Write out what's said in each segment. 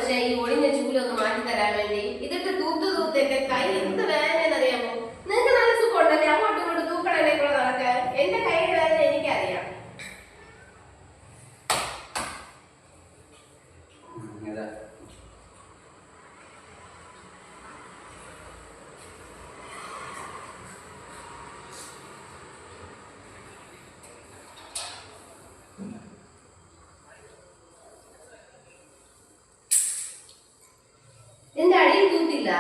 മനുഷ്യ ഈ ഒളിഞ്ഞ ചൂലൊന്ന് മാറ്റി തരാൻ വേണ്ടി? ഇതിട്ട് തൂത്ത് തൂത്തൊക്കെ കൈ എന്ത് വേദനയെന്നറിയാമോ? നിങ്ങൾക്ക് നല്ല സുഖമുണ്ടല്ലേ അങ്ങോട്ടും ഇങ്ങോട്ടും തൂക്കണല്ലേ കൂടെ നടക്കാൻ? എന്റെ കൈയുടെ വേദന എനിക്കറിയാം. എന്റെ അടിയിൽ തൂത്തില്ല.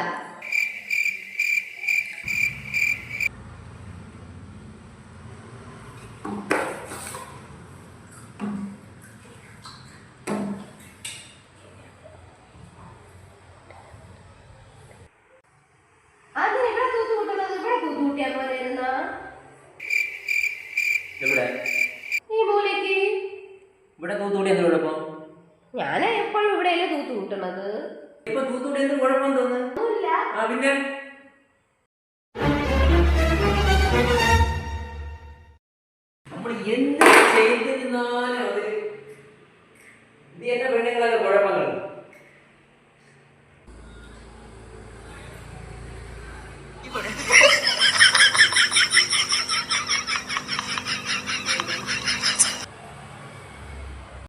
അതിനിവിടെ തൂത്ത് കൂട്ടുന്നത് ഇവിടെ തൂത്ത് കൂട്ടിയാ പോലെയിരുന്ന ഈ മൂലയ്ക്ക് ഇവിടെ തൂത്തുകൂടി എന്ത് കുഴപ്പം? ഞാൻ എപ്പോഴും ഇവിടെയല്ലേ തൂത്ത് കൂട്ടണത്. ഇപ്പൊ തൂത്തുകൂടി എന്ത് കുഴപ്പം തോന്നുന്നു? പിന്നെ നമ്മൾ എന്ത് ചെയ്തിരുന്നാലും അത് ഇത് എന്നെ പെണ്ണുങ്ങളൊക്കെ കുഴപ്പം